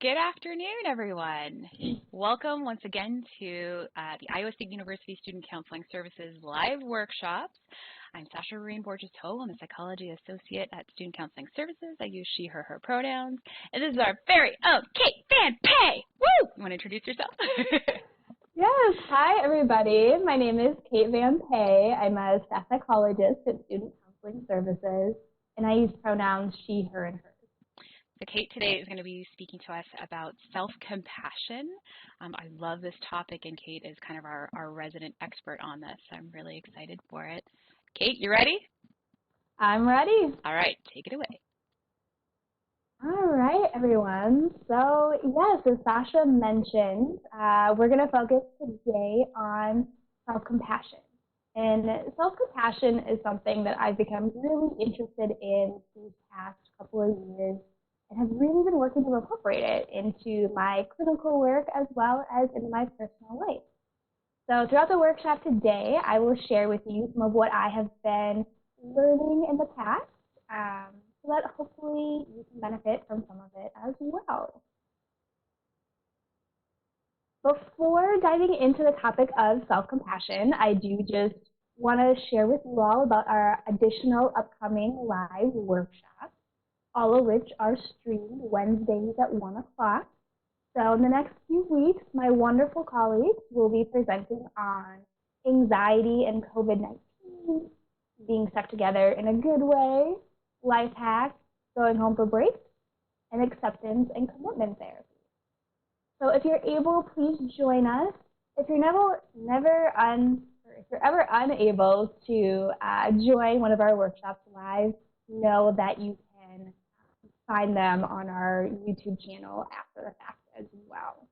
Good afternoon, everyone. Welcome once again to the Iowa State University Student Counseling Services live workshops. I'm Sasha Marine Borges-Ho. I'm a psychology associate at Student Counseling Services. I use she, her pronouns. And this is our very own Kate Van Pay. Woo! You want to introduce yourself? Yes. Hi, everybody. My name is Kate Van Pay. I'm a staff psychologist at Student Counseling Services, and I use pronouns she, her, and hers. So Kate today is going to be speaking to us about self-compassion. I love this topic, and Kate is kind of our resident expert on this. So I'm really excited for it. Kate, you ready? I'm ready. All right, take it away. All right, everyone. So, yes, as Sasha mentioned, we're going to focus today on self-compassion. And self-compassion is something that I've become really interested in these past couple of years and have really been working to incorporate it into my clinical work as well as into my personal life. So throughout the workshop today, I will share with you some of what I have been learning in the past so that hopefully you can benefit from some of it as well. Before diving into the topic of self-compassion, I do just want to share with you all about our additional upcoming live workshops, all of which are streamed Wednesdays at 1 o'clock. So in the next few weeks, my wonderful colleagues will be presenting on anxiety and COVID-19, being stuck together in a good way, life hacks, going home for breaks, and acceptance and commitment therapy. So if you're able, please join us. If you're if you're ever unable to join one of our workshops live, know that you can find them on our YouTube channel after the fact as well.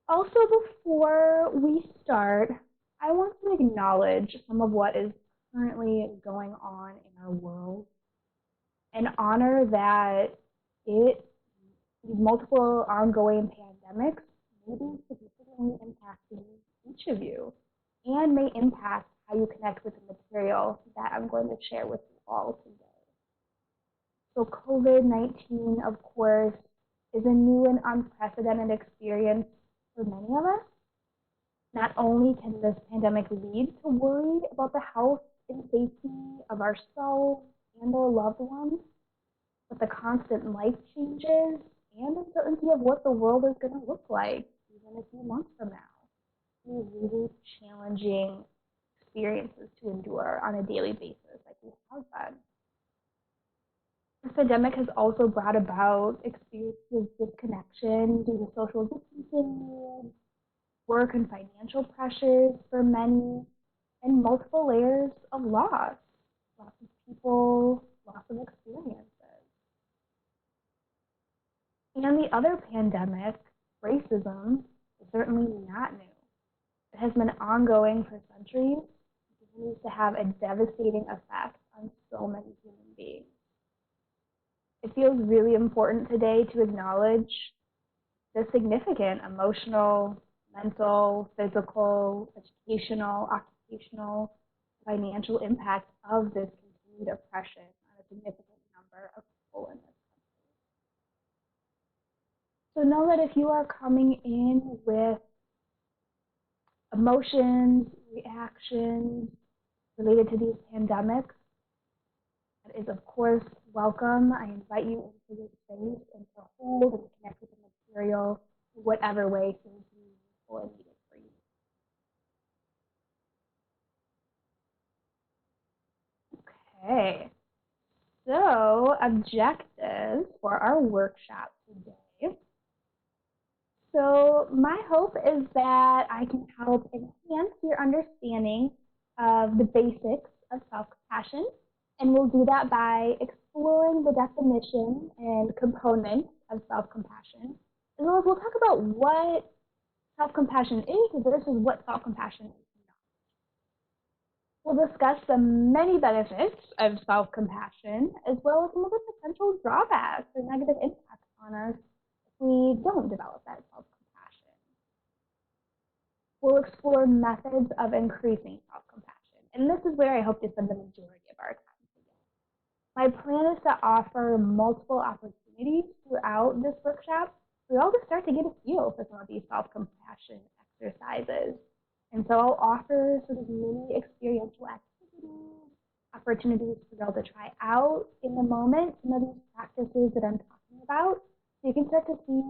Also, before we start, I want to acknowledge some of what is currently going on in our world and honor that these multiple ongoing pandemics may be significantly impacting each of you and may impact how you connect with the material that I'm going to share with you all today. So COVID-19, of course, is a new and unprecedented experience for many of us. Not only can this pandemic lead to worry about the health and safety of ourselves and our loved ones, but the constant life changes and uncertainty of what the world is going to look like even a few months from now. These really challenging experiences to endure on a daily basis like we have been. This pandemic has also brought about experiences of disconnection due to social distancing needs, work and financial pressures for many, and multiple layers of loss of people, loss of experiences. And the other pandemic, racism, is certainly not new. It has been ongoing for centuries and continues to have a devastating effect on so many human beings. It feels really important today to acknowledge the significant emotional, mental, physical, educational, occupational, financial impact of this continued oppression on a significant number of people in this country. So know that if you are coming in with emotions, reactions related to these pandemics, that is, of course, welcome. I invite you into this space and to hold and connect with the material in whatever way seems meaningful and needed for you. Okay, so objectives for our workshop today. So my hope is that I can help enhance your understanding of the basics of self-compassion. And we'll do that by exploring the definition and components of self-compassion, as well as we'll talk about what self-compassion is versus what self-compassion is not. We'll discuss the many benefits of self-compassion, as well as some of the potential drawbacks or negative impacts on us if we don't develop that self-compassion. We'll explore methods of increasing self-compassion, and this is where I hope to spend the majority of our time. My plan is to offer multiple opportunities throughout this workshop for you all to start to get a feel for some of these self-compassion exercises. And so I'll offer sort of mini experiential activities, opportunities for you all to try out in the moment some of these practices that I'm talking about, so you can start to see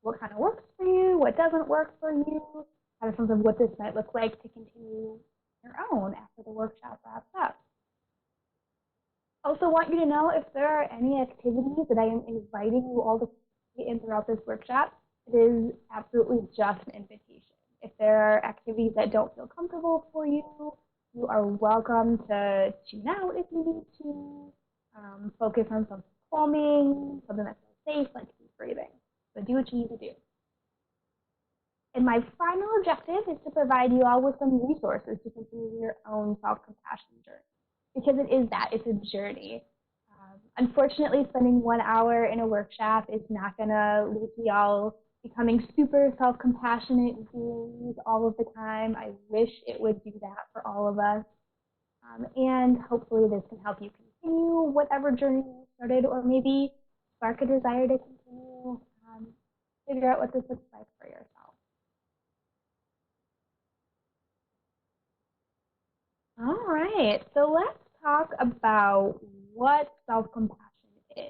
what kind of works for you, what doesn't work for you, have a sense of what this might look like to continue your own after the workshop wraps up. I also want you to know if there are any activities that I am inviting you all to participate in throughout this workshop, it is absolutely just an invitation. If there are activities that don't feel comfortable for you, you are welcome to tune out if you need to, focus on something calming, something that feels safe, like deep breathing. So do what you need to do. And my final objective is to provide you all with some resources to continue your own self-compassion journey. Because it is that, it's a journey. Unfortunately, spending 1 hour in a workshop is not going to lead to y'all becoming super self-compassionate beings all of the time. I wish it would do that for all of us. And hopefully this can help you continue whatever journey you started, or maybe spark a desire to continue, figure out what this looks like for yourself. All right, so let's talk about what self-compassion is.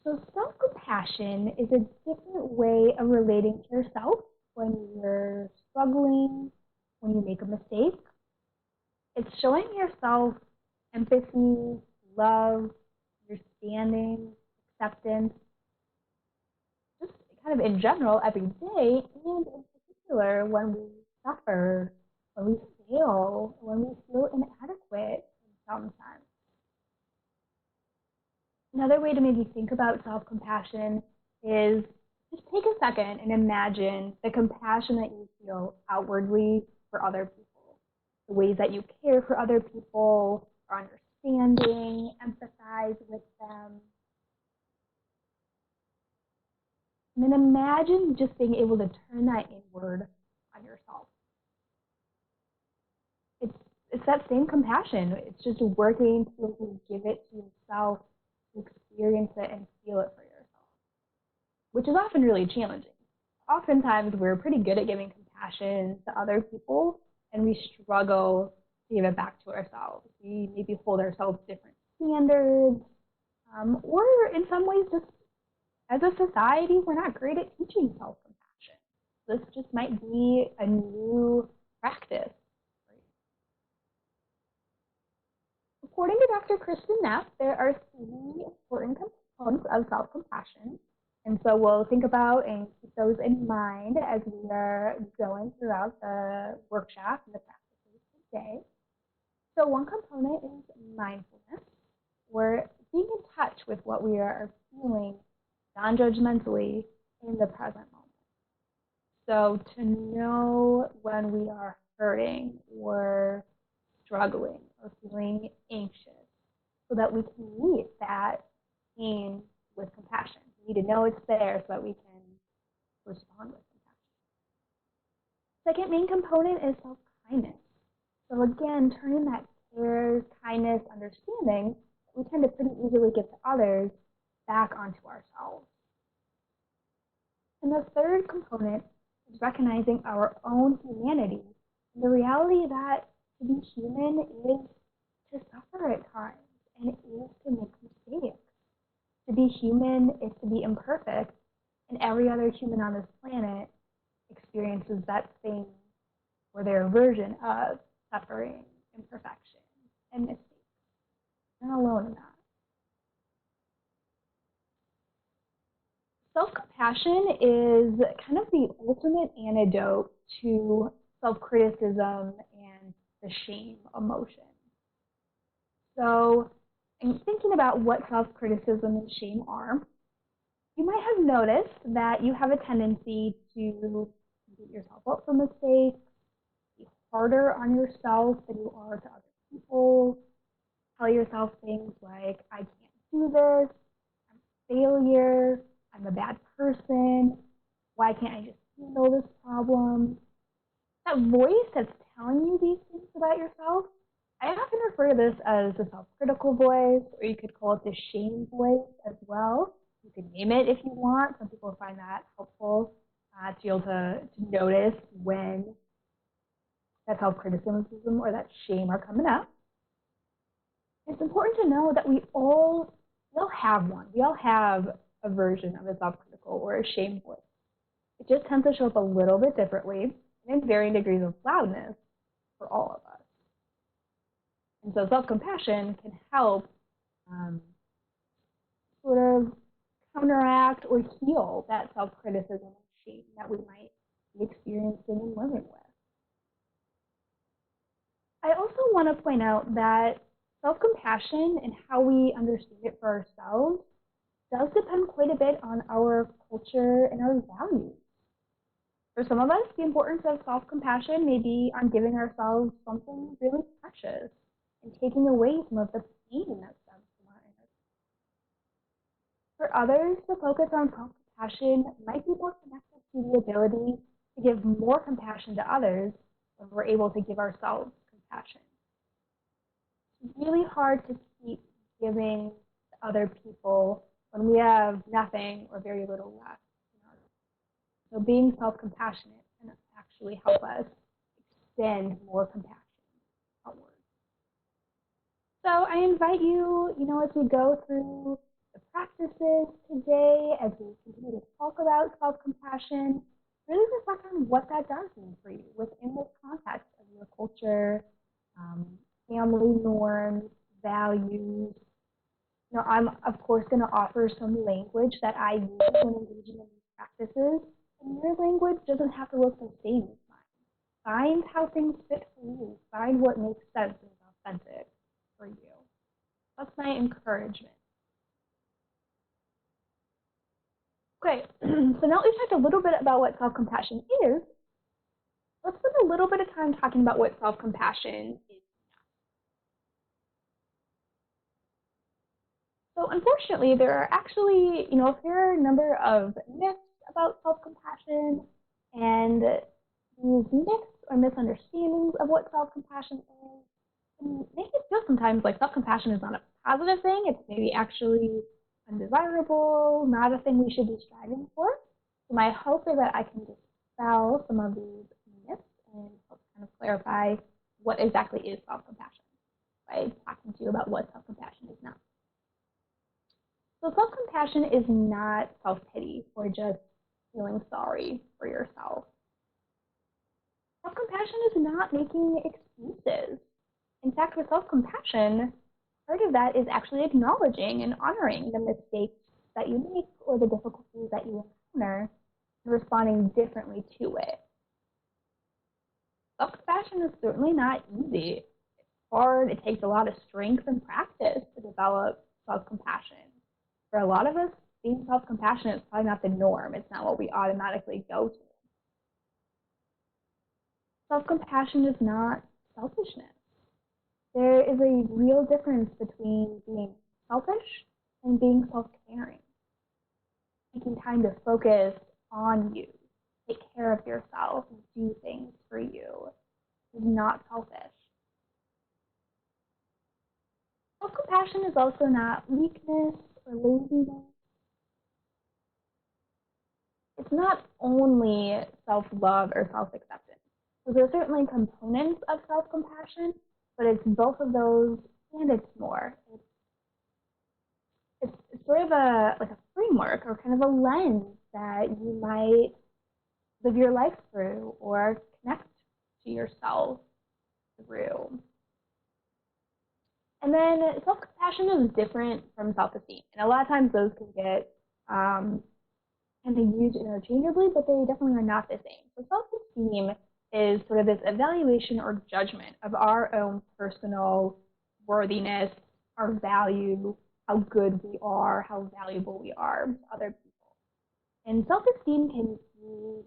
So self-compassion is a different way of relating to yourself when you're struggling, when you make a mistake. It's showing yourself empathy, love, understanding, acceptance, just kind of in general every day, and in particular when we suffer, when we fail, when we feel inadequate in some sense. Another way to maybe think about self-compassion is just take a second and imagine the compassion that you feel outwardly for other people, the ways that you care for other people, are understanding, empathize with them. And then imagine just being able to turn that inward on yourself. It's that same compassion. It's just working to give it to yourself, to experience it and feel it for yourself, which is often really challenging. Oftentimes, we're pretty good at giving compassion to other people, and we struggle to give it back to ourselves. We maybe hold ourselves different standards, or in some ways, just as a society, we're not great at teaching self-compassion. This just might be a new practice. According to Dr. Kristen Neff, there are 3 important components of self-compassion. And so we'll think about and keep those in mind as we are going throughout the workshop and the practices today. So one component is mindfulness, or being in touch with what we are feeling non-judgmentally in the present moment. So to know when we are hurting or struggling or feeling anxious, so that we can meet that pain with compassion. We need to know it's there so that we can respond with compassion. Second main component is self-kindness. So again, turning that care, kindness, understanding that we tend to pretty easily give to others back onto ourselves. And the third component is recognizing our own humanity and the reality that to be human is to suffer at times, and it is to make mistakes. To be human is to be imperfect, and every other human on this planet experiences that same or their version of suffering, imperfection, and mistakes. We're not alone in that. Self-compassion is kind of the ultimate antidote to self-criticism and the shame emotion. So in thinking about what self-criticism and shame are, you might have noticed that you have a tendency to beat yourself up for mistakes, be harder on yourself than you are to other people, tell yourself things like, I can't do this, I'm a failure, I'm a bad person, why can't I just handle this problem? That voice that's telling you these things about yourself, I often refer to this as the self-critical voice, or you could call it the shame voice as well. You can name it if you want. Some people find that helpful to be able to notice when that self-criticism or that shame are coming up. It's important to know that we all have one. We all have a version of a self-critical or a shame voice. It just tends to show up a little bit differently and in varying degrees of loudness for all of us. And so self-compassion can help sort of counteract or heal that self-criticism and shame that we might be experiencing and living with. I also want to point out that self-compassion and how we understand it for ourselves does depend quite a bit on our culture and our values. For some of us, the importance of self-compassion may be on giving ourselves something really precious and taking away some of the pain that stems from our inner. For others, the focus on self-compassion might be more connected to the ability to give more compassion to others when we're able to give ourselves compassion. It's really hard to keep giving to other people when we have nothing or very little left. So being self-compassionate can actually help us extend more compassion outward. So I invite you, as we go through the practices today, as we continue to talk about self-compassion, really reflect on what that does mean for you within this context of your culture, family norms, values. I'm, of course, going to offer some language that I use when engaging in these practices. And your language doesn't have to look the same as mine. Find how things fit for you. Find what makes sense and is authentic for you. That's my encouragement. Okay, so now we've talked a little bit about what self-compassion is. Let's spend a little bit of time talking about what self-compassion is. So unfortunately, there are actually, a fair number of myths about self-compassion, and these myths or misunderstandings of what self-compassion is can make it feel sometimes like self-compassion is not a positive thing. It's maybe actually undesirable, not a thing we should be striving for. So my hope is that I can dispel some of these myths and help kind of clarify what exactly is self-compassion by talking to you about what self-compassion is not. So self-compassion is not self-pity or just feeling sorry for yourself. Self-compassion is not making excuses. In fact, with self-compassion, part of that is actually acknowledging and honoring the mistakes that you make or the difficulties that you encounter and responding differently to it. Self-compassion is certainly not easy. It's hard. It takes a lot of strength and practice to develop self-compassion. For a lot of us, being self-compassionate is probably not the norm. It's not what we automatically go to. Self-compassion is not selfishness. There is a real difference between being selfish and being self-caring. Taking time to focus on you, take care of yourself, and do things for you is not selfish. Self-compassion is also not weakness or laziness. It's not only self-love or self-acceptance. So there are certainly components of self-compassion, but it's both of those and it's more. It's sort of a framework or kind of a lens that you might live your life through or connect to yourself through. And then self-compassion is different from self-esteem. And a lot of times those can get kind of used interchangeably, but they definitely are not the same. So self-esteem is sort of this evaluation or judgment of our own personal worthiness, our value, how good we are, how valuable we are to other people. And self-esteem can be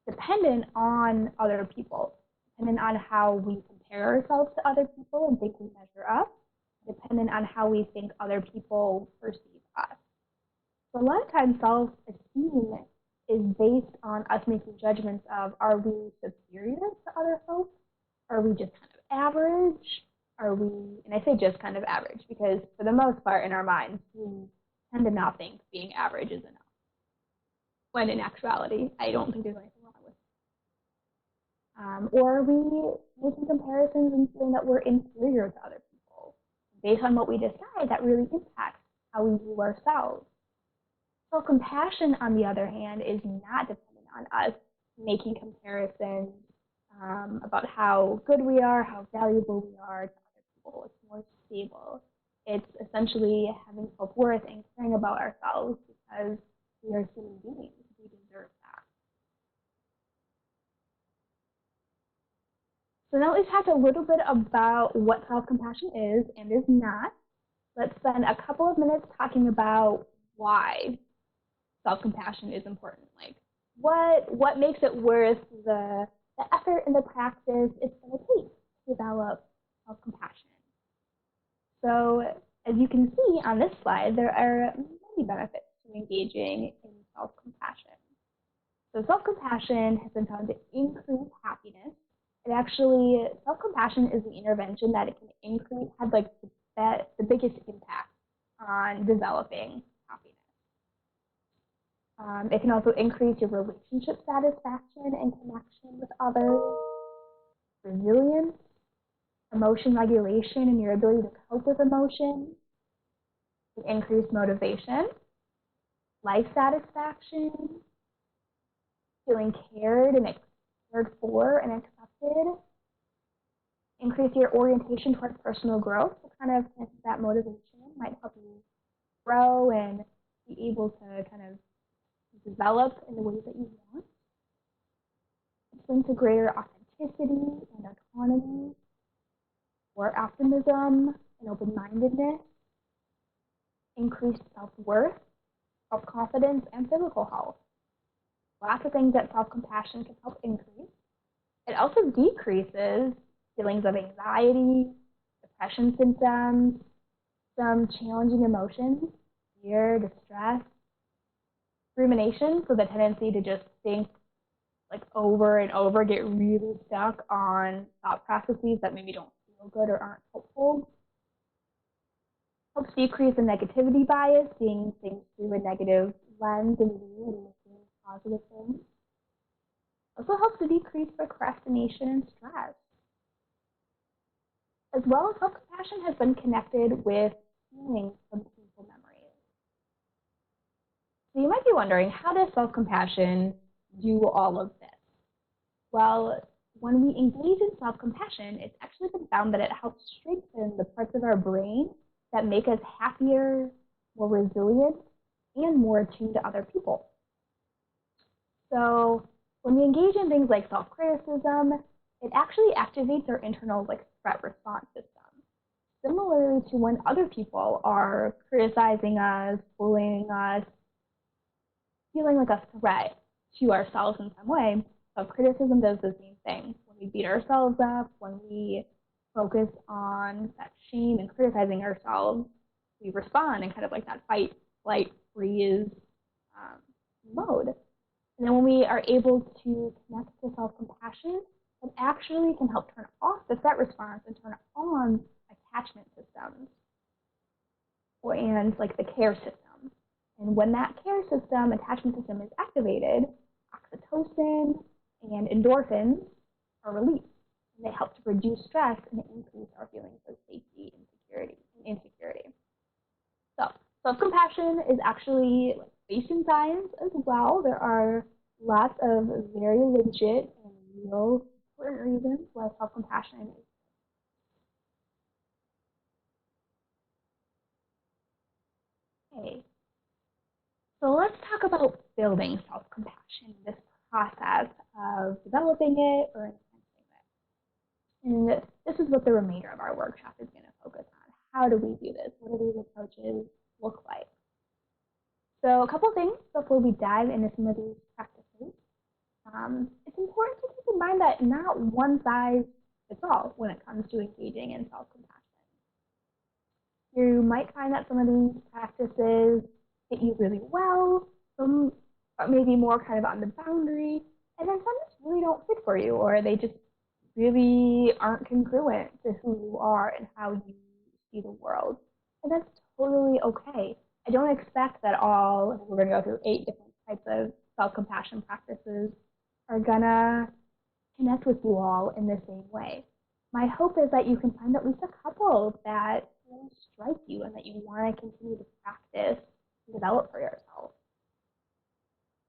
dependent on other people, dependent on how we compare ourselves to other people and think we measure up, dependent on how we think other people perceive us. So a lot of times self-esteem is based on us making judgments of, are we superior to other folks, or are we just kind of average are we, and I say just kind of average because for the most part in our minds, we tend to not think being average is enough. When in actuality, I don't think there's anything wrong with it. Or are we making comparisons and feeling that we're inferior to other people? Based on what we decide, that really impacts how we view ourselves. Self-compassion, on the other hand, is not dependent on us making comparisons about how good we are, how valuable we are to other people. It's more stable. It's essentially having self-worth and caring about ourselves because we are human beings. We deserve that. So now let's talk a little bit about what self-compassion is and is not. Let's spend a couple of minutes talking about why self-compassion is important. Like what makes it worth the effort and the practice it's going to take to develop self-compassion. So as you can see on this slide, there are many benefits to engaging in self-compassion. So self-compassion has been found to increase happiness. It actually, self-compassion is the intervention that it can increase, had like the biggest impact on developing happiness. It can also increase your relationship satisfaction and connection with others, resilience, emotion regulation, and your ability to cope with emotions, increase motivation, life satisfaction, feeling cared for and accepted, increase your orientation towards personal growth. So kind of that motivation might help you grow and be able to kind of develop in the ways that you want. It's linked to greater authenticity and autonomy, more optimism and open-mindedness, increased self-worth, self-confidence, and physical health. Lots of things that self-compassion can help increase. It also decreases feelings of anxiety, depression symptoms, some challenging emotions, fear, distress, rumination, so the tendency to just think like over and over, get really stuck on thought processes that maybe don't feel good or aren't helpful. Helps decrease the negativity bias, seeing things through a negative lens and view and missing positive things. Also helps to decrease procrastination and stress. As well, self-compassion has been connected with healing from painful memories. So you might be wondering, how does self-compassion do all of this? Well, when we engage in self-compassion, it's actually been found that it helps strengthen the parts of our brain that make us happier, more resilient, and more attuned to other people. So when we engage in things like self-criticism, it actually activates our internal threat response system. Similarly to when other people are criticizing us, bullying us, feeling like a threat to ourselves in some way, self-criticism does the same thing. When we beat ourselves up, when we focus on that shame and criticizing ourselves, we respond in kind of like that fight, flight, freeze mode. And then when we are able to connect to self-compassion, it actually can help turn off the threat response and turn on attachment systems and like the care system. And when that care system, attachment system is activated, oxytocin and endorphins are released. And they help to reduce stress and increase our feelings of safety and insecurity. So self-compassion is actually based in science as well. There are lots of very legit and real important reasons why self-compassion is. Okay. So let's talk about building self-compassion, this process of developing it or enhancing it. And this is what the remainder of our workshop is going to focus on. How do we do this? What do these approaches look like? So a couple of things before we dive into some of these practices. It's important to keep in mind that not one size fits all when it comes to engaging in self-compassion. You might find that some of these practices fit you really well, some are maybe more kind of on the boundary, and then some just really don't fit for you, or they just really aren't congruent to who you are and how you see the world. And that's totally okay. I don't expect that we're going to go through 8 different types of self-compassion practices, are going to connect with you all in the same way. My hope is that you can find at least a couple that will strike you and that you want to continue to practice and develop for yourself.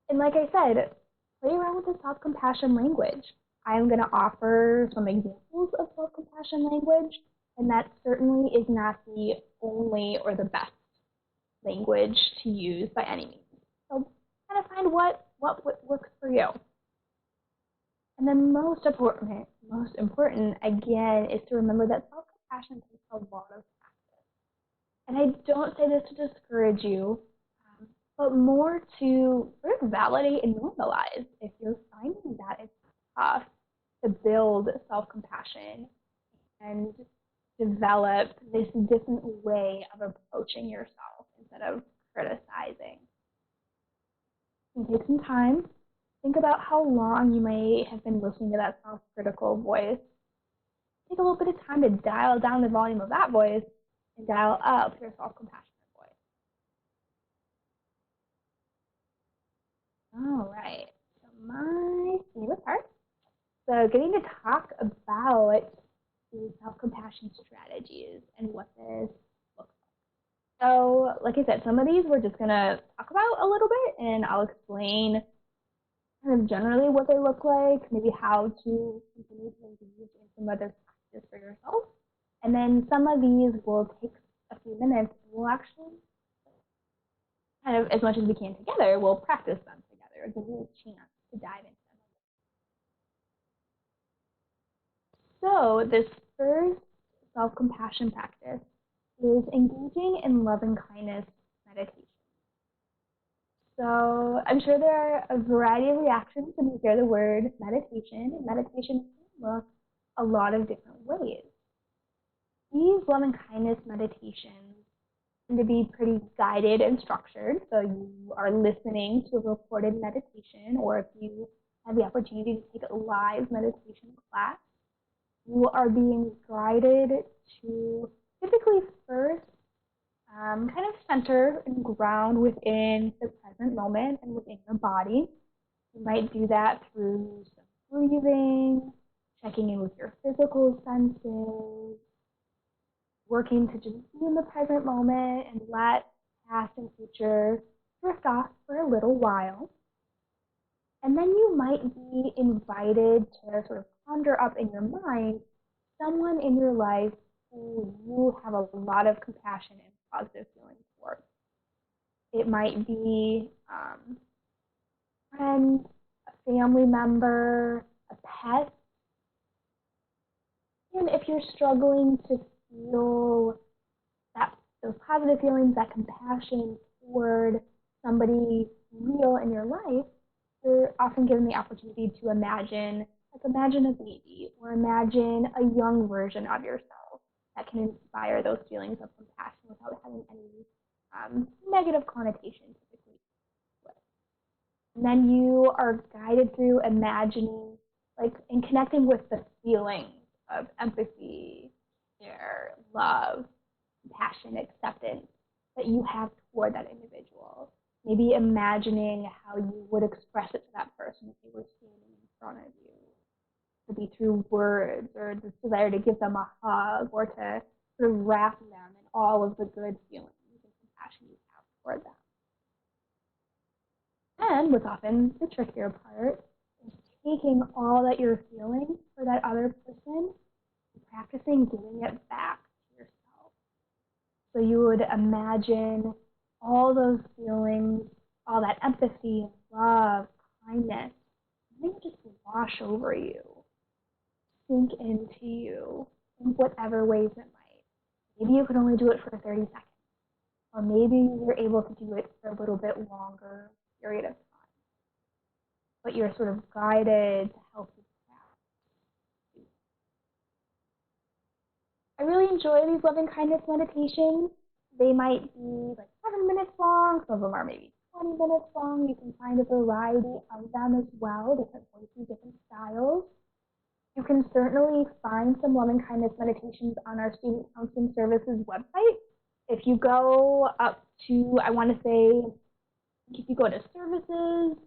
And like I said, play around with the self-compassion language. I'm going to offer some examples of self-compassion language, and that certainly is not the only or the best language to use by any means. So kind of find what works for you. And then most important, again, is to remember that self-compassion takes a lot of practice. And I don't say this to discourage you, but more to sort of validate and normalize if you're finding that it's tough to build self-compassion and develop this different way of approaching yourself instead of criticizing. And take some time. Think about how long you may have been listening to that self-critical voice. Take a little bit of time to dial down the volume of that voice and dial up your self-compassionate voice. All right, so my favorite part. So getting to talk about the self-compassion strategies and what this looks like. So like I said, some of these we're just going to talk about a little bit, and I'll explain kind of generally what they look like, maybe how to continue to engage in some other practice for yourself. And then some of these will take a few minutes, and we'll actually kind of, as much as we can together, we'll practice them together and give you a chance to dive into them. So this first self-compassion practice is engaging in loving kindness meditation. So I'm sure there are a variety of reactions when you hear the word meditation. Meditation can look a lot of different ways. These loving kindness meditations tend to be pretty guided and structured. So you are listening to a recorded meditation, or if you have the opportunity to take a live meditation class, you are being guided to typically first kind of center and ground within the present moment and within your body. You might do that through some breathing, checking in with your physical senses, working to just be in the present moment and let past and future drift off for a little while. And then you might be invited to sort of conjure up in your mind someone in your life who you have a lot of compassion and positive feelings towards. It might be a friend, a family member, a pet. And if you're struggling to feel those positive feelings, that compassion toward somebody real in your life, you're often given the opportunity to imagine a baby, or imagine a young version of yourself that can inspire those feelings of compassion without having any negative connotation typically with. And then you are guided through imagining, and connecting with the feelings of empathy, care, love, compassion, acceptance that you have toward that individual. Maybe imagining how you would express it to that person if they were standing in front of you. It could be through words, or the desire to give them a hug, or to sort of wrap them in all of the good feelings and compassion you have toward them. And what's often the trickier part is taking all that you're feeling for that other person and practicing giving it back to yourself. So you would imagine all those feelings, all that empathy, love, kindness, and they would just wash over you, sink into you in whatever ways it might. Maybe you can only do it for 30 seconds, or maybe you're able to do it for a little bit longer period of time. But you're sort of guided to help you practice. I really enjoy these loving kindness meditations. They might be like 7 minutes long. Some of them are maybe 20 minutes long. You can find a variety of them as well, different voices, different styles. You can certainly find some loving kindness meditations on our Student Counseling Services website. If you go up to, I want to say, if you go to Services,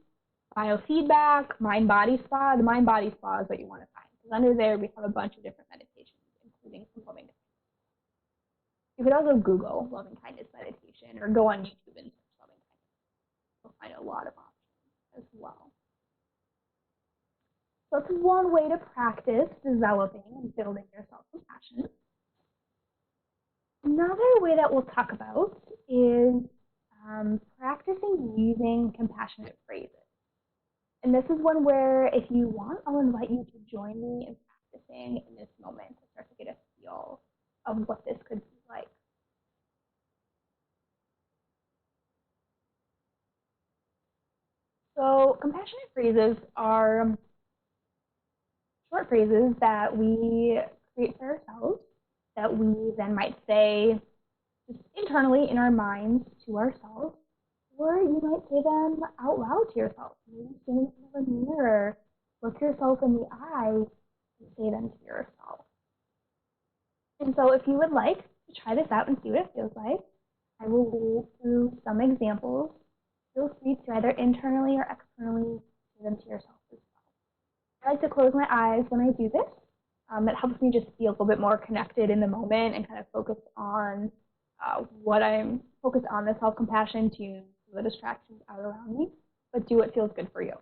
Biofeedback, Mind Body Spa, the Mind Body Spa is what you want to find. Because under there, we have a bunch of different meditations, including some loving kindness. You could also Google loving kindness meditation or go on YouTube and search loving kindness. You'll find a lot of options as well. So that's one way to practice developing and building your self-compassion. Another way that we'll talk about is practicing using compassionate phrases. And this is one where, if you want, I'll invite you to join me in practicing in this moment to start to get a feel of what this could be like. So compassionate phrases are short phrases that we create for ourselves that we then might say just internally in our minds to ourselves, or you might say them out loud to yourself. Maybe stand in front of a mirror, look yourself in the eye, and say them to yourself. And so if you would like to try this out and see what it feels like, I will go through some examples. Feel free to either internally or externally say them to yourself as well. I like to close my eyes when I do this. It helps me just feel a little bit more connected in the moment and kind of focus on the self-compassion to the distractions out around me, but do what feels good for you.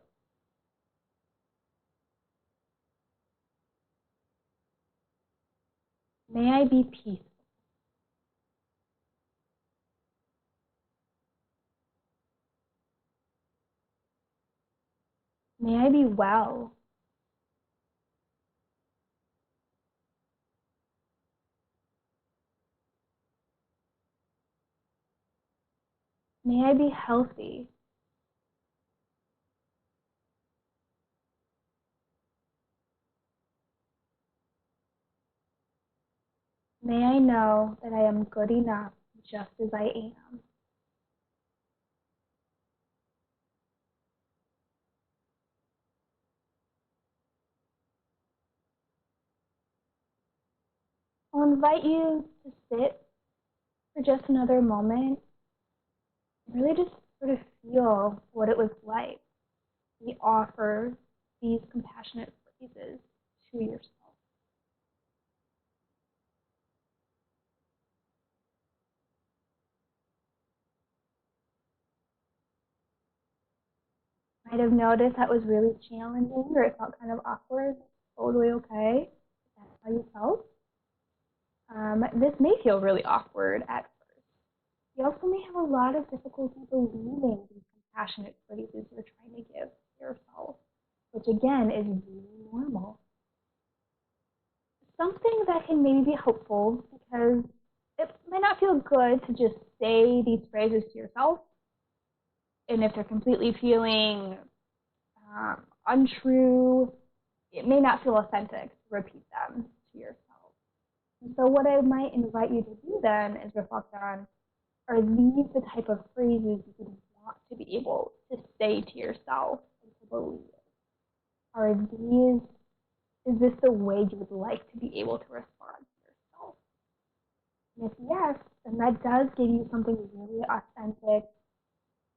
May I be peaceful. May I be well. May I be healthy. May I know that I am good enough just as I am. I'll invite you to sit for just another moment and really just sort of feel what it was like to offer these compassionate phrases to yourself. Might have noticed that was really challenging or it felt kind of awkward. Totally okay. That's how you felt. This may feel really awkward at first. You also may have a lot of difficulty believing these compassionate phrases you're trying to give yourself, which again is really normal. Something that can maybe be helpful, because it might not feel good to just say these phrases to yourself, and if they're completely feeling untrue, it may not feel authentic to repeat them to yourself. And so what I might invite you to do then is reflect on, are these the type of phrases you would want to be able to say to yourself and to believe? Is this the way you would like to be able to respond to yourself? And if yes, then that does give you something really authentic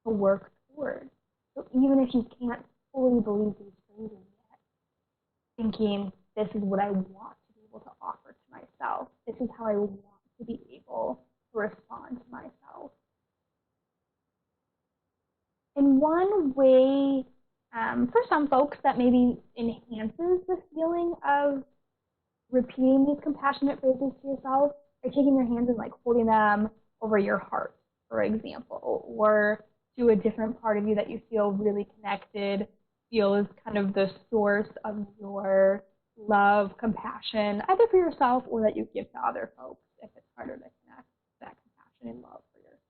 to work toward. So even if you can't fully believe these phrases yet, thinking, this is what I want to be able to offer to myself. This is how I want to be able to respond to myself. In one way, for some folks, that maybe enhances the feeling of repeating these compassionate phrases to yourself, or taking your hands and like holding them over your heart, for example, or to a different part of you that you feel really connected, feel is kind of the source of your love, compassion, either for yourself or that you give to other folks if it's harder to connect that compassion and love for yourself.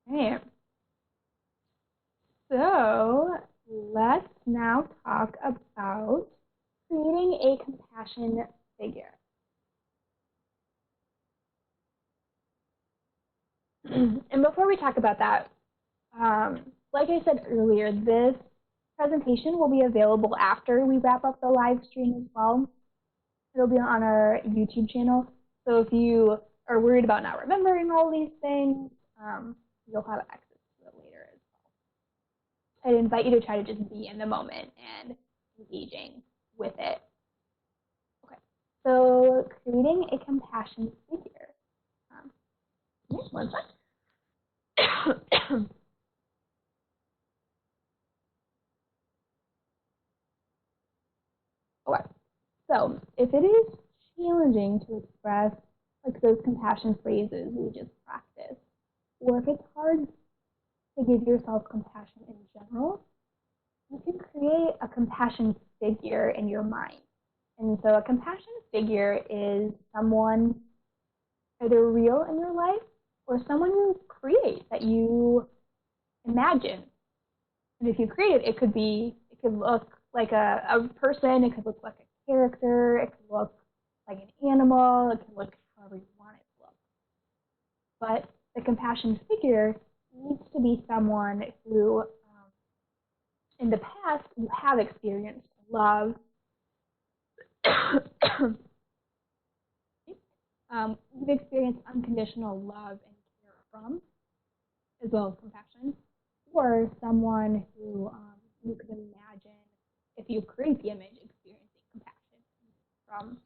Okay. So let's now talk about creating a compassion figure. And before we talk about that, like I said earlier, this presentation will be available after we wrap up the live stream as well. It'll be on our YouTube channel. So if you are worried about not remembering all these things, you'll have access to it later as well. I invite you to try to just be in the moment and engaging with it. Okay, so creating a compassion figure. One sec. Okay, so if it is challenging to express like those compassion phrases we just practiced, or if it's hard to give yourself compassion in general, you can create a compassion figure in your mind. And so a compassion figure is someone either real in your life or someone you create that you imagine. And if you create it, it could look like a person, it could look like a character, it could look like an animal, it could look however you want it to look. But the compassion figure needs to be someone who, in the past, you have experienced love. You've experienced unconditional love and care from, as well as compassion, or someone who you could imagine, if you create the image, experiencing compassion from.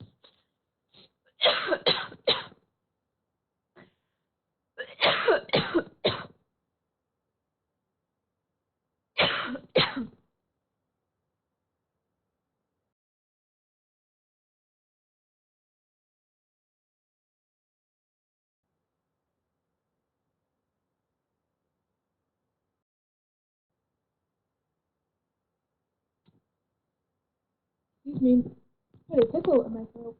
Excuse me, I had a tickle in my throat.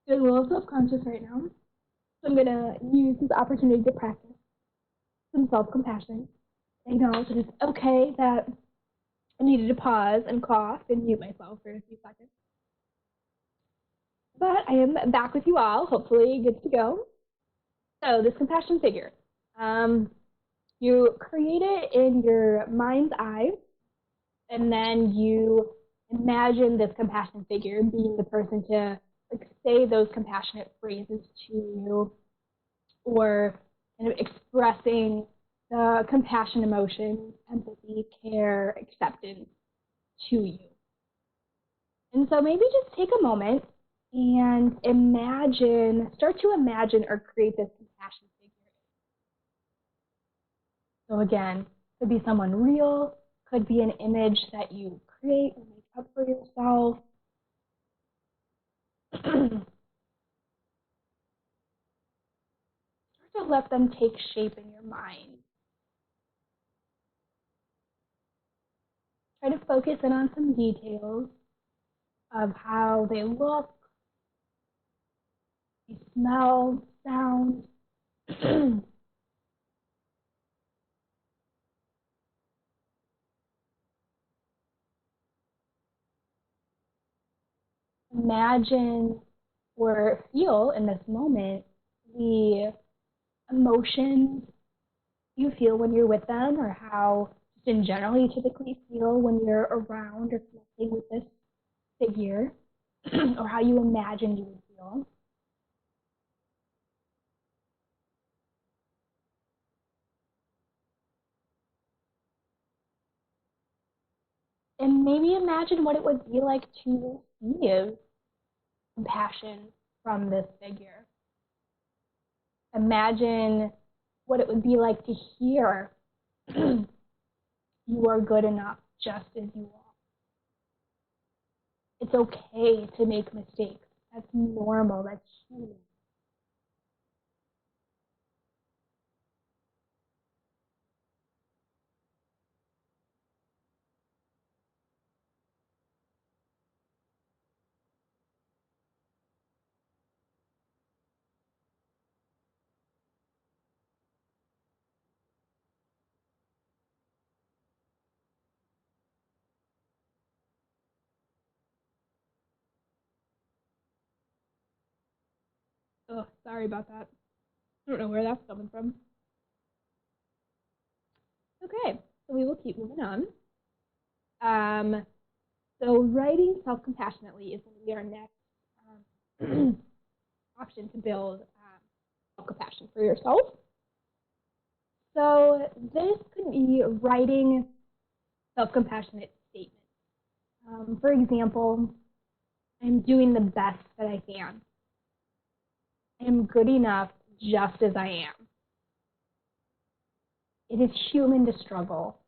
I'm a little self-conscious right now, so I'm going to use this opportunity to practice some self-compassion. Acknowledge that it's okay that I needed to pause and cough and mute myself for a few seconds. But I am back with you all, hopefully good to go. So this compassion figure, you create it in your mind's eye, and then you imagine this compassion figure being the person to like say those compassionate phrases to you, or kind of expressing the compassion emotion, empathy, care, acceptance to you. And so maybe just take a moment and start to imagine or create this compassion figure. So again, could be someone real, could be an image that you create or make up for yourself. Start to let them take shape in your mind. Try to focus in on some details of how they look, they smell, sound. Imagine or feel in this moment the emotions you feel when you're with them, or how just in general you typically feel when you're around or connecting with this figure, or how you imagine you would feel. And maybe imagine what it would be like to receive compassion from this figure. Imagine what it would be like to hear you are good enough just as you are. It's okay to make mistakes. That's normal. That's human. Oh, sorry about that. I don't know where that's coming from. Okay, So we will keep moving on. So writing self-compassionately is going to be our next option to build self-compassion for yourself. So this could be writing self-compassionate statements. For example, I'm doing the best that I can. I am good enough just as I am. It is human to struggle.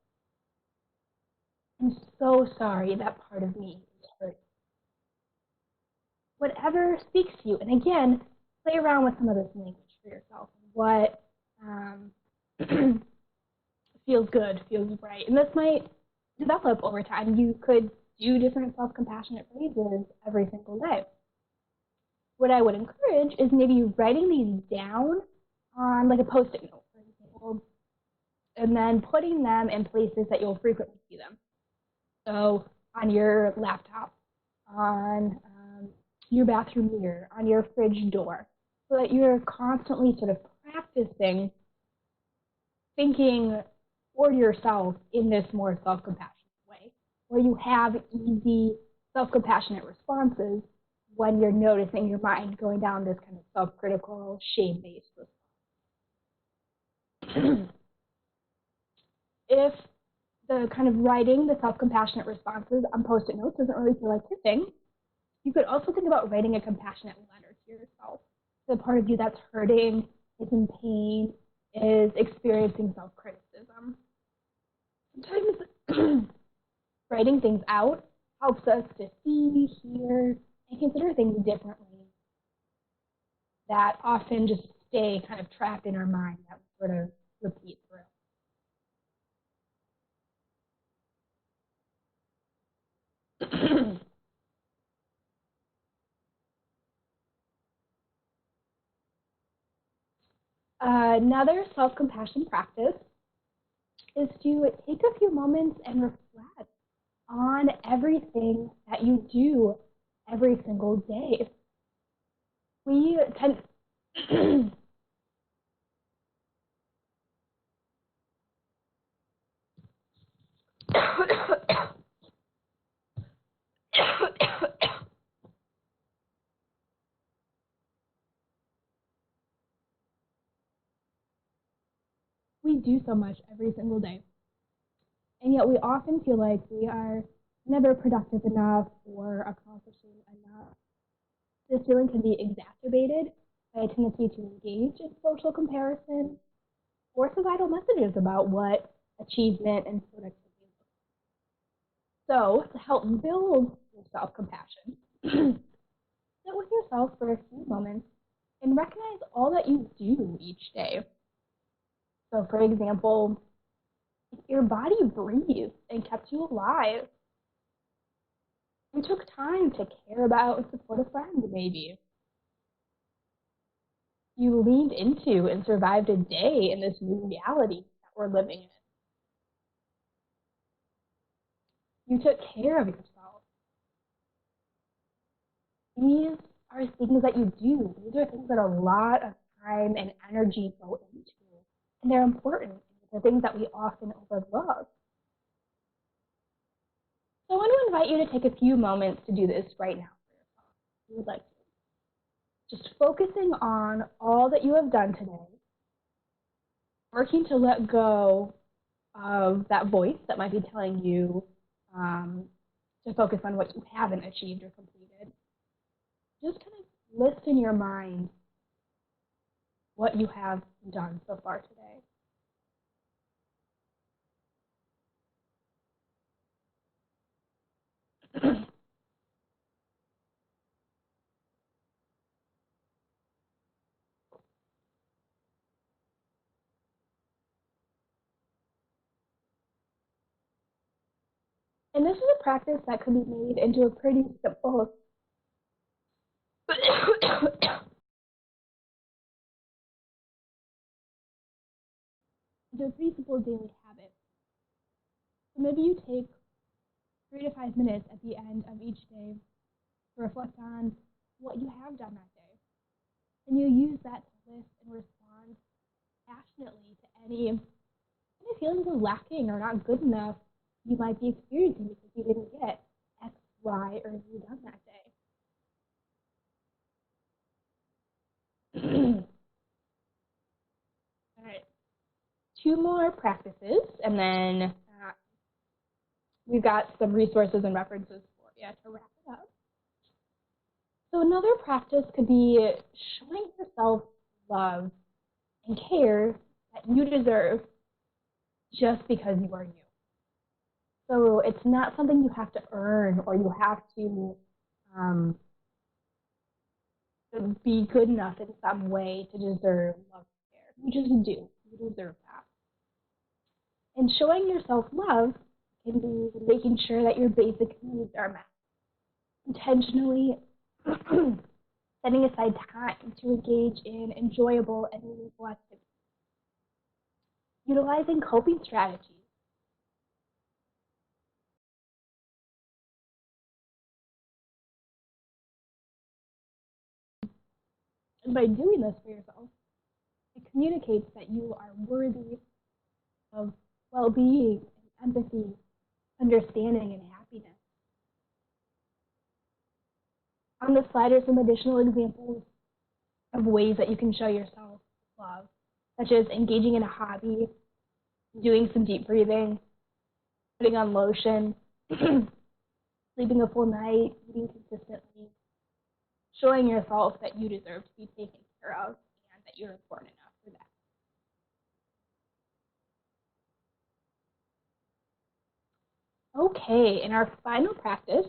I'm so sorry that part of me is hurt. Whatever speaks to you, and again, play around with some of this language for yourself. What feels good, feels right, and this might develop over time. You could do different self-compassionate phrases every single day. What I would encourage is maybe writing these down on like a Post-it note, for example, and then putting them in places that you'll frequently see them. So on your laptop, on your bathroom mirror, on your fridge door, so that you're constantly sort of practicing thinking for yourself in this more self-compassionate way, where you have easy self-compassionate responses when you're noticing your mind going down this kind of self-critical, shame-based response. If the kind of writing the self-compassionate responses on Post-it notes doesn't really feel like your thing, you could also think about writing a compassionate letter to yourself. The part of you that's hurting, is in pain, is experiencing self-criticism. Sometimes writing things out helps us to see, hear, and consider things differently that often just stay kind of trapped in our mind that we sort of repeat through. Another self-compassion practice is to take a few moments and reflect on everything that you do every single day. We tend we do so much every single day. And yet we often feel like we are never productive enough or accomplishing enough. This feeling can be exacerbated by a tendency to engage in social comparison or societal messages about what achievement and productivity look like. So to help build your self-compassion, sit with yourself for a few moments and recognize all that you do each day. So for example, your body breathed and kept you alive. You took time to care about and support a friend, maybe. You leaned into and survived a day in this new reality that we're living in. You took care of yourself. These are things that you do. These are things that a lot of time and energy go into. And they're important. They're things that we often overlook. So I want to invite you to take a few moments to do this right now for yourself, if you would like to. Just focusing on all that you have done today, working to let go of that voice that might be telling you to focus on what you haven't achieved or completed. Just kind of list in your mind what you have done so far today. And this is a practice that could be made into a pretty simple daily habit. So maybe you take 3 to 5 minutes at the end of each day to reflect on what you have done that day. And you use that to list and respond passionately to any feelings of lacking or not good enough you might be experiencing because you didn't get X, Y, or Z done that day. All right, 2 more practices, and then we've got some resources and references for you to wrap it up. So another practice could be showing yourself love and care that you deserve just because you are you. So it's not something you have to earn or you have to be good enough in some way to deserve love and care. You just do. You deserve that. And showing yourself love can be making sure that your basic needs are met. Intentionally setting aside time to engage in enjoyable and meaningful activities. Utilizing coping strategies. And by doing this for yourself, it communicates that you are worthy of well-being, and empathy, understanding, and happiness. On the slide are some additional examples of ways that you can show yourself love, such as engaging in a hobby, doing some deep breathing, putting on lotion, sleeping a full night, eating consistently, showing yourself that you deserve to be taken care of and that you're important enough for that. Okay, and our final practice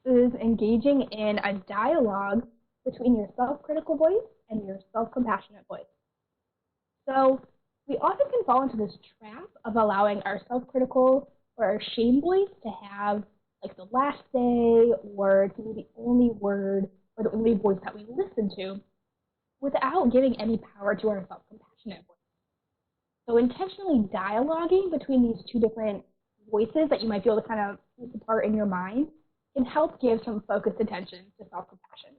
is engaging in a dialogue between your self-critical voice and your self-compassionate voice. So we often can fall into this trap of allowing our self-critical or our shame voice to have like the last say or to be the only word or the only voice that we listen to without giving any power to our self-compassionate voice. So intentionally dialoguing between these two different voices that you might be able to kind of piece apart in your mind can help give some focused attention to self-compassion.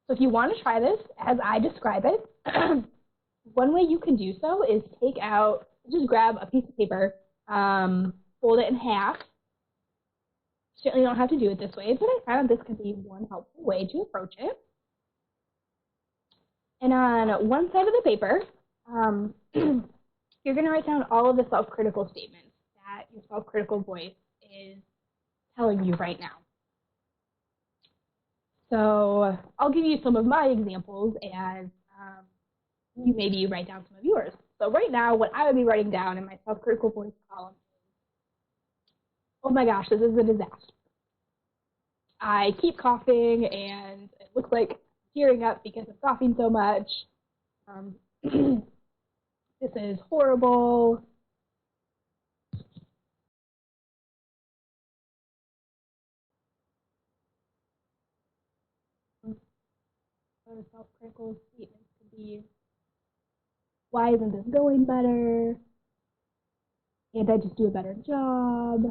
So if you want to try this as I describe it, one way you can do so is just grab a piece of paper, fold it in half. Certainly don't have to do it this way, but I found this could be one helpful way to approach it. And on one side of the paper, you're going to write down all of the self-critical statements that your self-critical voice is telling you right now. So I'll give you some of my examples as you maybe write down some of yours. So right now, what I would be writing down in my self-critical voice column is, oh my gosh, this is a disaster. I keep coughing and it looks like I'm tearing up because of coughing so much. This is horrible. Other self-critical statements could be, why isn't this going better? Can't I just do a better job?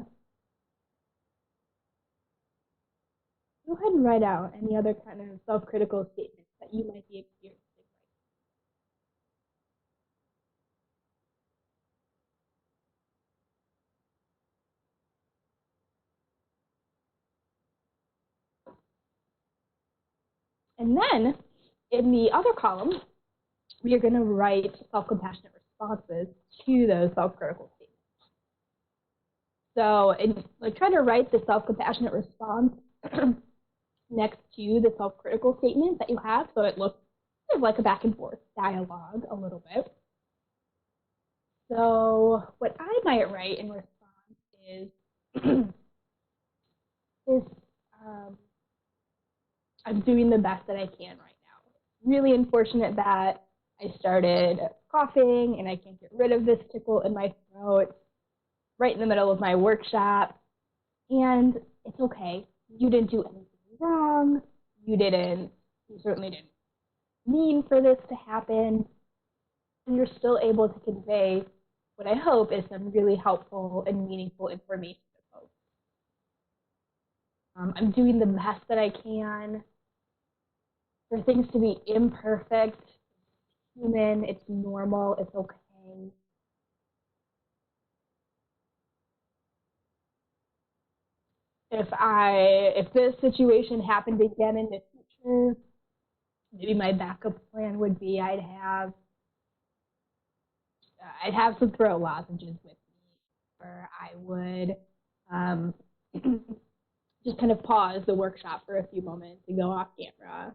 Go ahead and write out any other kind of self-critical statements that you might be experiencing. And then in the other column, we are going to write self-compassionate responses to those self-critical statements. So try to write the self-compassionate response next to the self-critical statement that you have, so it looks sort of like a back and forth dialogue a little bit. So what I might write in response is I'm doing the best that I can right now. Really unfortunate that I started coughing and I can't get rid of this tickle in my throat right in the middle of my workshop. And it's okay. You didn't do anything wrong. You certainly didn't mean for this to happen. And you're still able to convey what I hope is some really helpful and meaningful information to folks. I'm doing the best that I can. For things to be imperfect, human, it's normal, it's okay. if this situation happened again in the future, maybe my backup plan would be I'd have some throat lozenges with me, or I would just kind of pause the workshop for a few moments and go off camera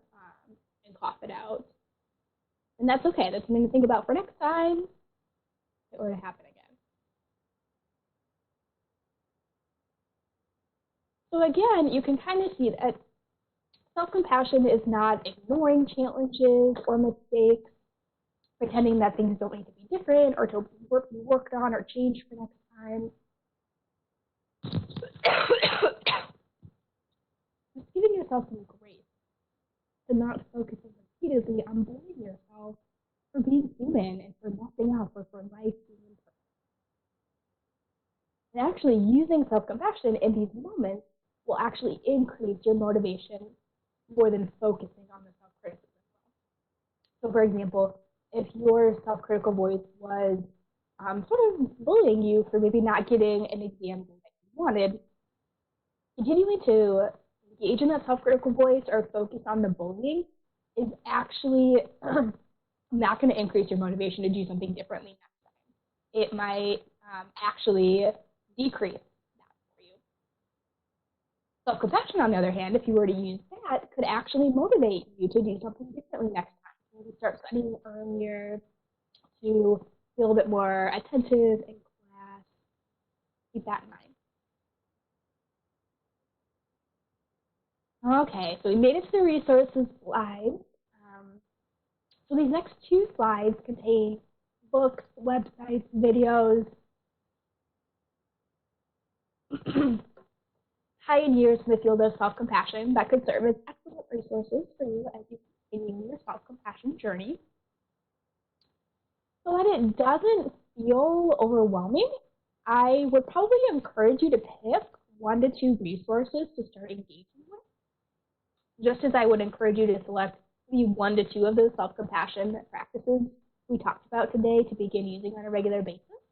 and cough it out. And that's okay. That's something to think about for next time if it were to happen again. So again, you can kind of see that self-compassion is not ignoring challenges or mistakes, pretending that things don't need to be different or to be worked on or changed for next time. Just giving yourself some grace to not focusing repeatedly on blaming yourself for being human and for messing up or for life being imperfect. And actually using self-compassion in these moments will actually increase your motivation more than focusing on the self-criticism. So for example, if your self-critical voice was sort of bullying you for maybe not getting an exam that you wanted, continuing to engage in that self-critical voice or focus on the bullying is actually not going to increase your motivation to do something differently next time. It might actually decrease that for you. Self-compassion, on the other hand, if you were to use that, could actually motivate you to do something differently next time. Maybe start studying earlier, to be a little bit more attentive in class. Keep that in mind. Okay, so we made it to the resources slide. So these next two slides contain books, websites, videos, pioneers in the field of self-compassion that could serve as excellent resources for you as you continue your self-compassion journey. So that it doesn't feel overwhelming, I would probably encourage you to pick 1 to 2 resources to start engaging with, just as I would encourage you to select maybe 1 to 2 of those self-compassion practices we talked about today to begin using on a regular basis,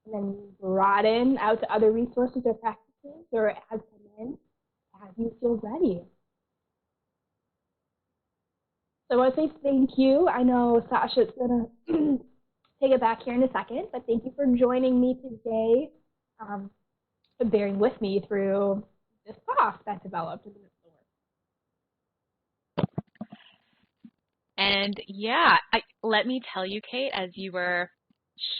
and then broaden out to other resources or practices or add them in as you feel ready. So I want to say thank you. I know Sasha's going to take it back here in a second, but thank you for joining me today and bearing with me through this cough that developed in the midst of the work. And yeah, let me tell you, Kate, as you were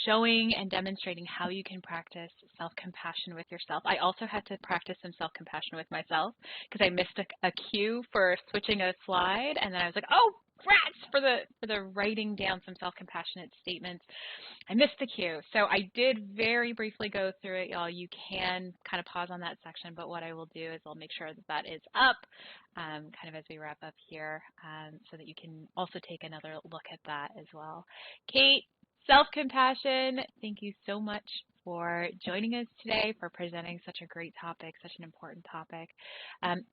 showing and demonstrating how you can practice self-compassion with yourself, I also had to practice some self-compassion with myself because I missed a cue for switching a slide, and then I was like, oh, rats, for the writing down some self-compassionate statements. I missed the cue. So I did very briefly go through it, y'all. You can kind of pause on that section, but what I will do is I'll make sure that that is up kind of as we wrap up here so that you can also take another look at that as well. Kate, self-compassion, thank you so much for joining us today, for presenting such a great topic, such an important topic.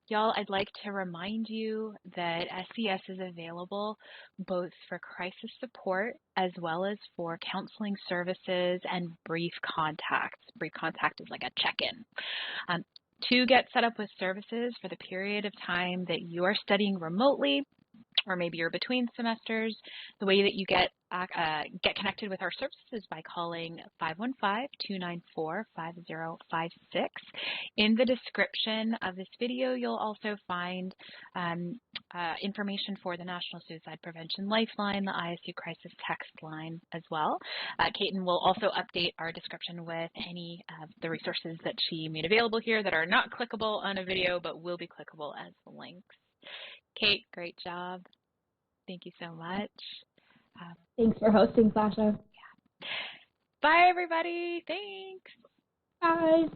Y'all, I'd like to remind you that SCS is available both for crisis support as well as for counseling services and brief contacts. Brief contact is like a check-in. To get set up with services for the period of time that you are studying remotely, or maybe you're between semesters, the way that you get connected with our services is by calling 515-294-5056. In the description of this video, you'll also find information for the National Suicide Prevention Lifeline, the ISU Crisis Text Line as well. Kaiten will also update our description with any of the resources that she made available here that are not clickable on a video, but will be clickable as links. Kate, great job. Thank you so much. Thanks for hosting, Sasha. Yeah. Bye, everybody. Thanks. Bye.